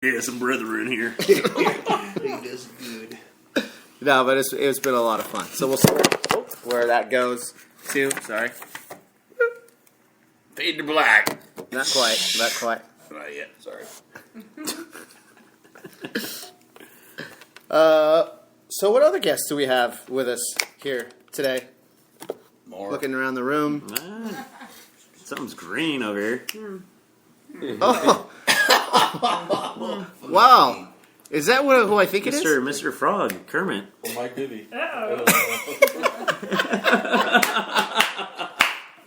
Yeah, some brethren here. He does good. No, but it's been a lot of fun. So we'll see where that goes to. Sorry. Fade to black. Not quite. Not quite. Not yet. Sorry. So what other guests do we have with us here today? More. Looking around the room. Something's green over here. Oh. Wow. Is that who I think it is? Mr. Frog, Kermit. Well, Mike Bibby.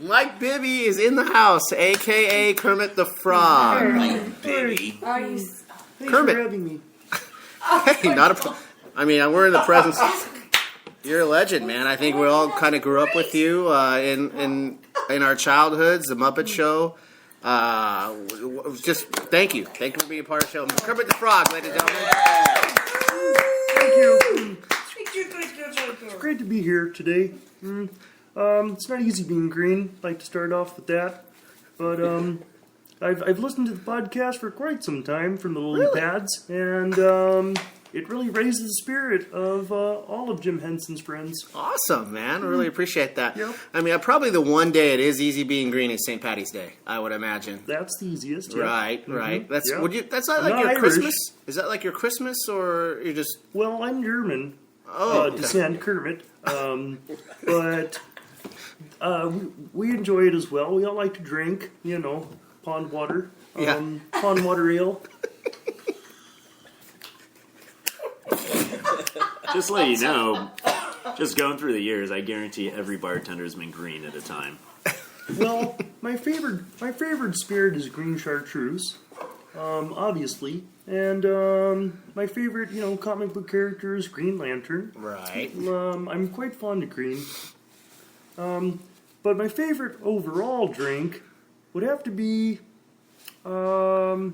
Mike Bibby is in the house, a.k.a. Kermit the Frog. Mike Bibby. Thanks Kermit. for having me. Hey, not a... I mean, we're in the presence... You're a legend, man. I think we all kind of grew up with you in our childhoods, the Muppet Show. Just thank you. Thank you for being a part of the show. Kermit the Frog, ladies and gentlemen. Thank you. It's great to be here today. It's not easy being green. I'd like to start off with that. But I've listened to the podcast for quite some time from the lily pads, and it really raises the spirit of all of Jim Henson's friends. Awesome, man. I really appreciate that. Yep. I mean, probably the one day it is easy being green is St. Patty's Day, I would imagine. That's the easiest. Yeah. Right, right. That's Yeah. That's not I'm like not your Irish. Christmas? Is that like your Christmas, or you're just... Well, I'm German. Oh, Descent, Kermit. But we enjoy it as well. We all like to drink, pond water. Pond water ale. Just to let you know, just going through the years, I guarantee every bartender's been green at a time. Well, my favorite spirit is green chartreuse, obviously, and my favorite, comic book character is Green Lantern. Right. I'm quite fond of green. But my favorite overall drink would have to be, I'll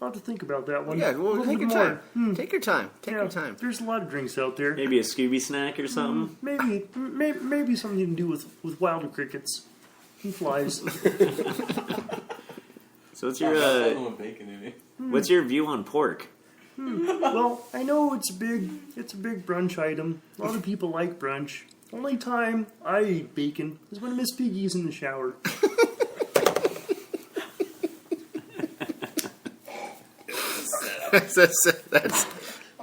have to think about that one. Yeah, well, take your time. Take your time. Take Yeah, your time. There's a lot of drinks out there. Maybe a Scooby snack or something? Maybe something you can do with wilder crickets and flies. So what's your with bacon in it. what's your view on pork? Well, I know it's a big brunch item. A lot of people like brunch. Only time I eat bacon is when Miss Piggy's in the shower. That's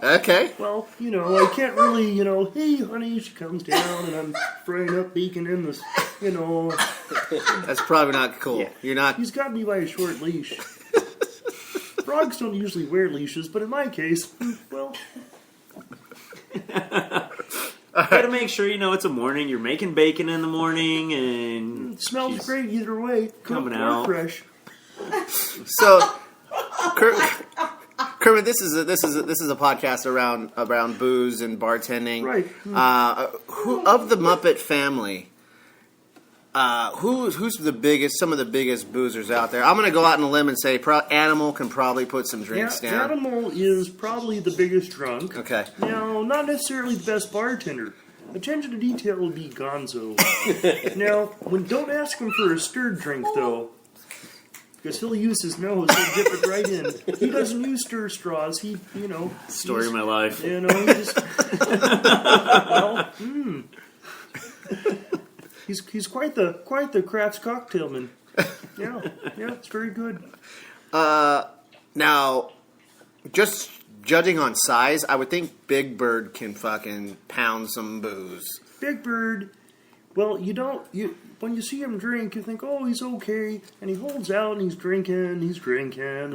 okay. Well, I can't really, hey, honey, she comes down and I'm frying up bacon in this, That's probably not cool. Yeah. You're not. He's got me by a short leash. Frogs don't usually wear leashes, but in my case, well... Gotta make sure it's a morning. You're making bacon in the morning, and It smells she's great either way. coming Cooked or out. fresh. So, Kermit, this is a podcast around booze and bartending. Right. Who of the Muppet family? Who's the biggest? Some of the biggest boozers out there. I'm going to go out on a limb and say Animal can probably put some drinks down. Animal is probably the biggest drunk. Okay. Now, not necessarily the best bartender. Attention to detail would be Gonzo. Now, don't ask him for a stirred drink, though. Because he'll use his nose and dip it right in. He doesn't use stir straws. He, story of my life. he just... well, He's quite the craft's cocktailman. Yeah, it's very good. Now, just judging on size, I would think Big Bird can fucking pound some booze. Big Bird, well, when you see him drink, you think, oh, he's okay, and he holds out and he's drinking, and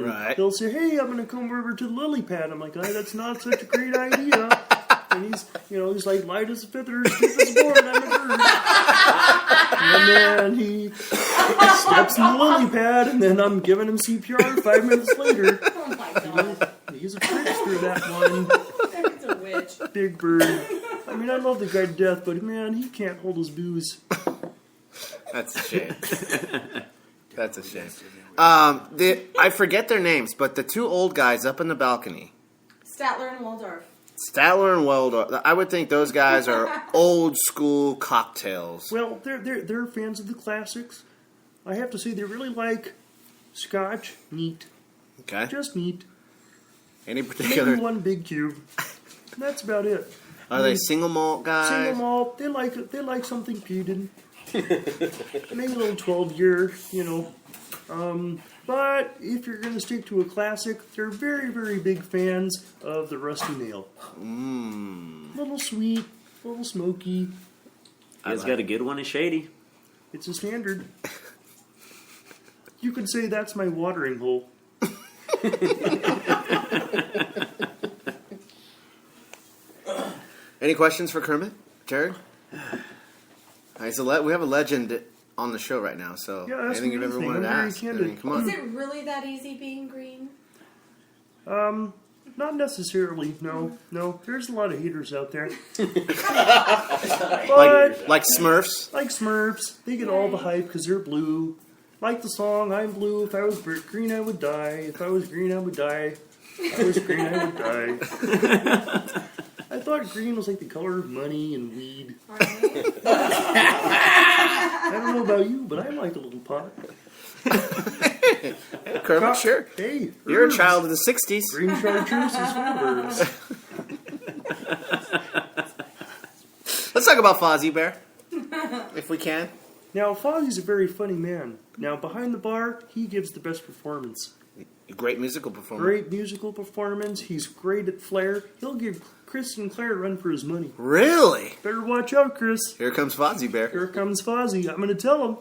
Right. he'll say, hey, I'm going to come over to the lily pad. I'm like, that's not such a great idea. And he's like light as a feather, stiff as a board, I'm a bird. And then he steps in the lily pad, and then I'm giving him CPR 5 minutes later. Oh my god. He's a trickster, that one. It's a witch. Big Bird. I mean, I love the guy to death, but man, he can't hold his booze. That's a shame. That's a shame. I forget their names, but the two old guys up in the balcony. Statler and Waldorf. Statler and Waldorf. I would think those guys are old school cocktails. Well, they're fans of the classics. I have to say, they really like Scotch, neat. Okay. Just neat. Any Maybe particular? one big cube. That's about it. Are they single malt guys? Single malt, they like something peated. Maybe a little 12-year, you know. But if you're going to stick to a classic, they're very, very big fans of the Rusty Nail. Little sweet, little smoky. He's got a good one in Shady. It's a standard. You could say that's my watering hole. Any questions for Kermit? Jared? Alright, so we have a legend on the show right now, so Yeah, that's anything you've ever amazing. wanted to I'm very ask? I candid. mean, come Is on. it really that easy being green? Not necessarily, no. There's a lot of haters out there. But, Like Smurfs? like Smurfs, they get all the hype because they're blue. Like the song, I'm blue, if I was green I would die. If I was green I would die. If I was green I would die. I thought green was like the color of money and weed. Right? I don't know about you, but I like a little pot. Kermit, sure. Hey, You're a herbs. child of the 60s. Green chartreuse is full of herbs. Let's talk about Fozzie Bear, if we can. Now, Fozzie's a very funny man. Now, behind the bar, he gives the best performance. Great musical performance. Great musical performance. He's great at flair. He'll give Chris and Claire a run for his money. Really? Better watch out, Chris. Here comes Fozzie Bear. Here comes Fozzie. I'm going to tell him.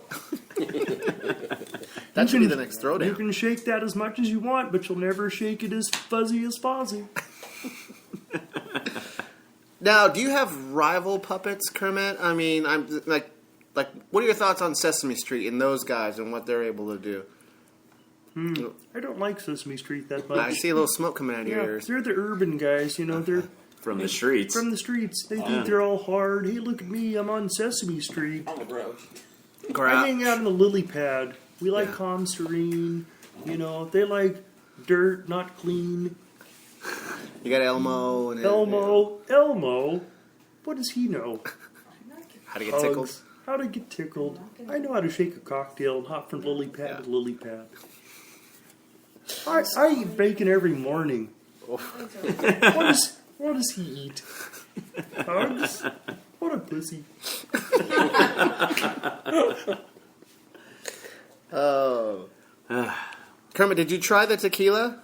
That should be the next You throwdown. can shake that as much as you want, but you'll never shake it as fuzzy as Fozzie. Now, do you have rival puppets, Kermit? I mean, I'm like, what are your thoughts on Sesame Street and those guys and what they're able to do? I don't like Sesame Street that much. I see a little smoke coming out of your Yeah, ears. they're the urban guys, you know. They're From the streets. from the streets. They think they're all hard. Hey, look at me. I'm on Sesame Street. On the ground. I hang out in the lily pad. We like calm, serene. You know, they like dirt, not clean. You got Elmo and Elmo. What does he know? how to get tickled. Hugs. How to get tickled. I know how to shake a cocktail and hop from lily pad to lily pad. I eat bacon every morning. What does he eat? Hugs? What a pussy. Oh. Kermit, did you try the tequila?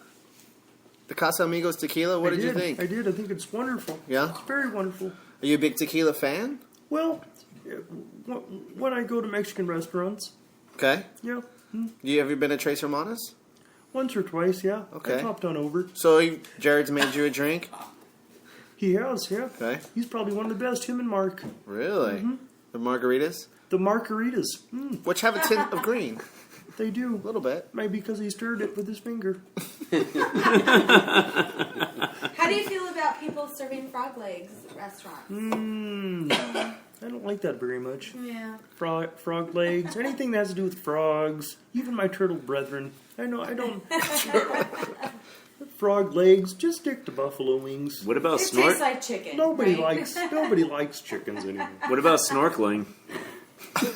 The Casamigos tequila? What did you think? I did. I think it's wonderful. Yeah? It's very wonderful. Are you a big tequila fan? Well, when I go to Mexican restaurants, Okay. yeah, Have you been to Tres Hermanas? once or twice, yeah. Okay. I popped on over. So Jared's made you a drink? He has, yeah. Okay. He's probably one of the best, him and Mark. Really? The margaritas? The margaritas, Which have a tint of green. they do. A little bit. Maybe because he stirred it with his finger. How do you feel about people serving frog legs at restaurants? I don't like that very much. Yeah. Frog legs, anything that has to do with frogs, even my turtle brethren. I don't. Frog legs, just stick to buffalo wings. What about It snort? tastes like chicken. Nobody right? likes chickens anymore. What about snorkeling? Was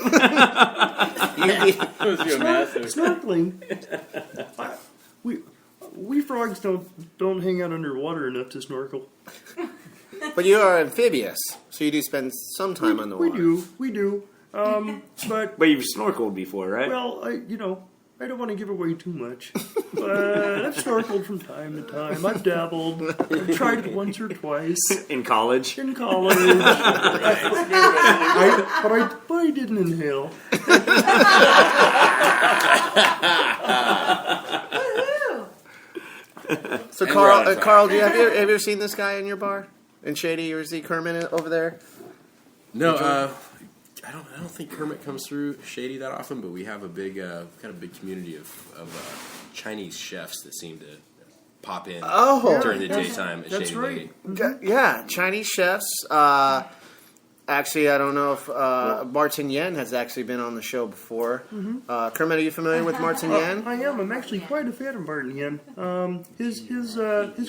you a master? Snorkeling. We frogs don't hang out underwater enough to snorkel. But you are amphibious, so you do spend some time on the water. We do. But But you've snorkeled before, right? well, I don't want to give away too much. But I've snorkeled from time to time. I've dabbled. I've tried it once or twice In college? in college. But I didn't inhale. Woohoo! So And we're out of time. Carl, have you ever seen this guy in your bar? In Shady, or is he Kermit over there? No, I don't think Kermit comes through Shady that often, but we have a big community of Chinese chefs that seem to pop in Oh. during the That's- daytime at that's Shady right. Lady. Yeah, Chinese chefs. Actually, I don't know if Martin Yen has actually been on the show before. Kermit, are you familiar with Martin Yen? I am. I'm actually quite a fan of Martin Yen. His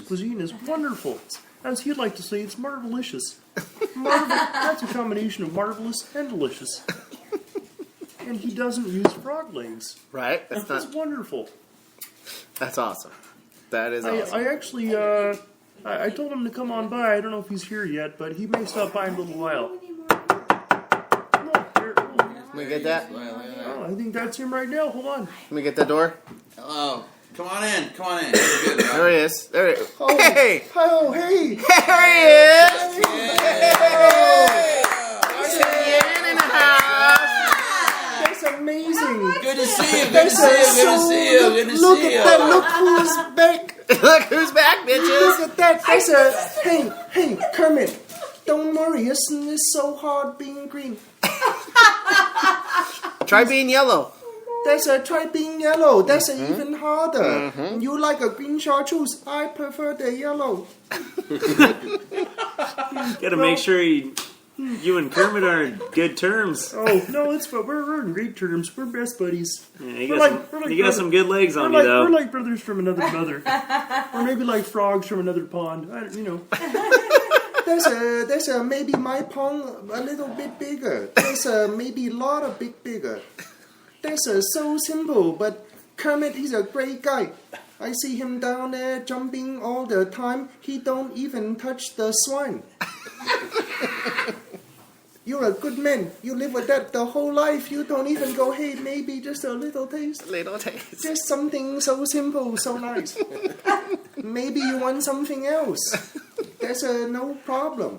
cuisine is wonderful. As he'd like to say, it's marvelicious. That's a combination of marvelous and delicious. and he doesn't use frog legs. Right? That's That's not. wonderful. That's awesome. That is awesome. I actually, I told him to come on by. I don't know if he's here yet, but he may stop by in a little while. Come on, here. Let me get that. Oh, I think that's him right now. Hold on. Let me get the door. Hello. Come on in. Come on in. You're good, right? There he is. There he is. Oh, Hey! oh, hey. There he is! Hey! Jan in the house. That's amazing. Good to see you. Good to see you. Good to see you. Good to Look see you. at that. Look who's back. Look who's back, Look bitches! at that. That's a. Hey, Kermit. Don't worry. Isn't it so hard being green? Try being yellow. That's a try being yellow. That's even harder. You like a green chartreuse. I prefer the yellow. Gotta make sure you and Kermit are in good terms. Oh no, it's but we're in great terms. We're best buddies. Yeah, you We're got, like- we're like you got some good legs on We're you, though. like brothers from another mother, or maybe like frogs from another pond. I don't, you know. There's a maybe my pond a little bit bigger. There's a maybe a lot of bigger. That's so simple, but Kermit, he's a great guy. I see him down there jumping all the time. He don't even touch the swine. You're a good man. You live with that the whole life. You don't even go, hey, maybe just a little taste. Little taste. Just something so simple, so nice. Maybe you want something else. That's no problem.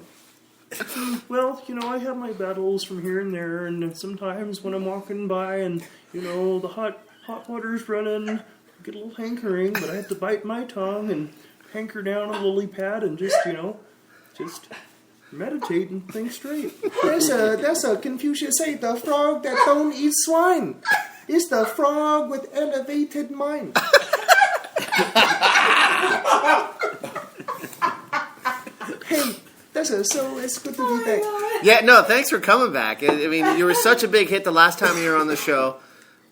Well, you know, I have my battles from here and there, and sometimes when I'm walking by and, you know, the hot water's running, I get a little hankering, but I have to bite my tongue and hanker down a lily pad and just, you know, just meditate and think straight. That's a Confucius say, the frog that don't eat swine is the frog with elevated mind. Hey, it's good to be back. Yeah, no, thanks for coming back. I mean, you were such a big hit the last time you were on the show.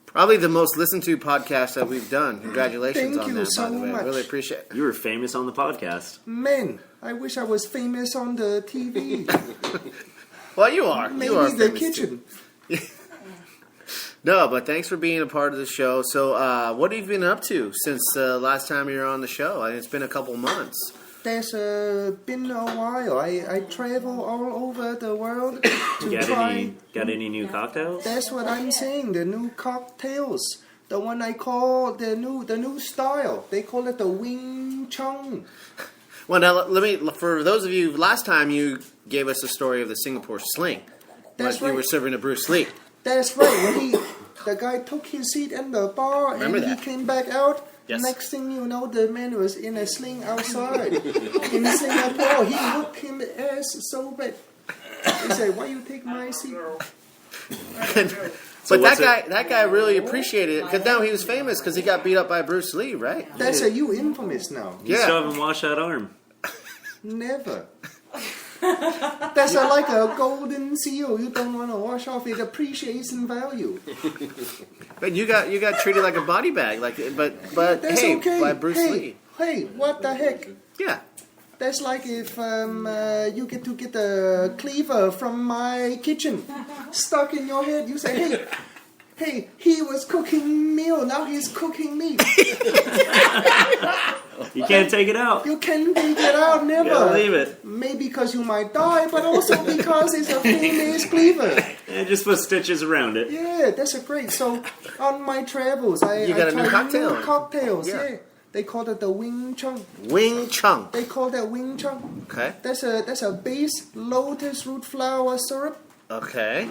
Probably the most listened to podcast that we've done. Congratulations Thank on you that, so by the way. much. Really appreciate it. You were famous on the podcast. Man, I wish I was famous on the TV. Well, you are. Maybe you are the famous kitchen. too. No, but thanks for being a part of the show. So, what have you been up to since the last time you were on the show? I mean, it's been a couple months. There's been a while. I travel all over the world to try. Got any new cocktails? That's what I'm saying. The new cocktails. The one I call the new style. They call it the Wing Chun. Well, now let me. For those of you, last time you gave us the story of the Singapore Sling. That's You right. were serving to Bruce Lee. That's right. When the guy took his seat in the bar Remember and that. he came back out. Yes. Next thing you know, the man was in a sling outside in Singapore. He whooped him ass so bad. He said, "Why you take my seat?" But what's that guy really appreciated it because now he was famous because he got beat up by Bruce Lee, right? That's you infamous now. You still haven't washed that arm. Never. That's like a golden seal. You don't want to wash off. It appreciates in value. But you got treated like a body bag, but That's hey, okay. by Bruce hey, Lee. Hey, what the heck? Yeah. That's like if you get to get a cleaver from my kitchen stuck in your head. You say, hey, he was cooking meal, now he's cooking meat. You can't take it out. You can't take it out, You never. gotta leave it. Maybe because you might die, but also because it's a famous cleaver. And just put stitches around it. Yeah, that's a great. So on my travels, I got a new tried cocktail. new cocktails. Yeah. Yeah. They call it the Wing Chun. Wing Chun. They call that Wing Chun. Okay. That's a base lotus root flower syrup Okay.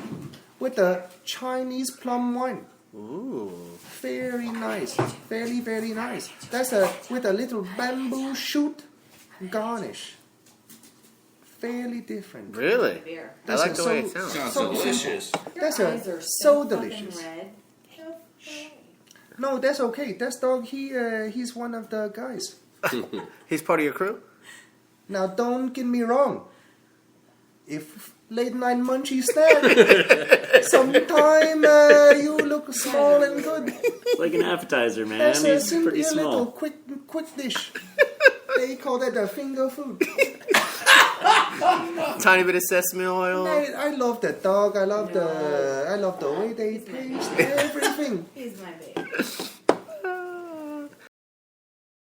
with a Chinese plum wine. Ooh. Very nice. Very, very nice. That's with a little bamboo shoot garnish. Fairly different. Really? Beer. I like the way it So- sounds. Sounds delicious. That's Eyes are so fucking delicious. red. No, that's okay. That's dog. He's one of the guys. He's part of your crew? Now, don't get me wrong. If late night munchie snack, sometime you look small and good. Like an appetizer, man. That's a He's pretty simple little small. quick dish. They call that a finger food. Tiny bit of sesame oil. I love the dog. I love the way they taste. Everything. He's my baby.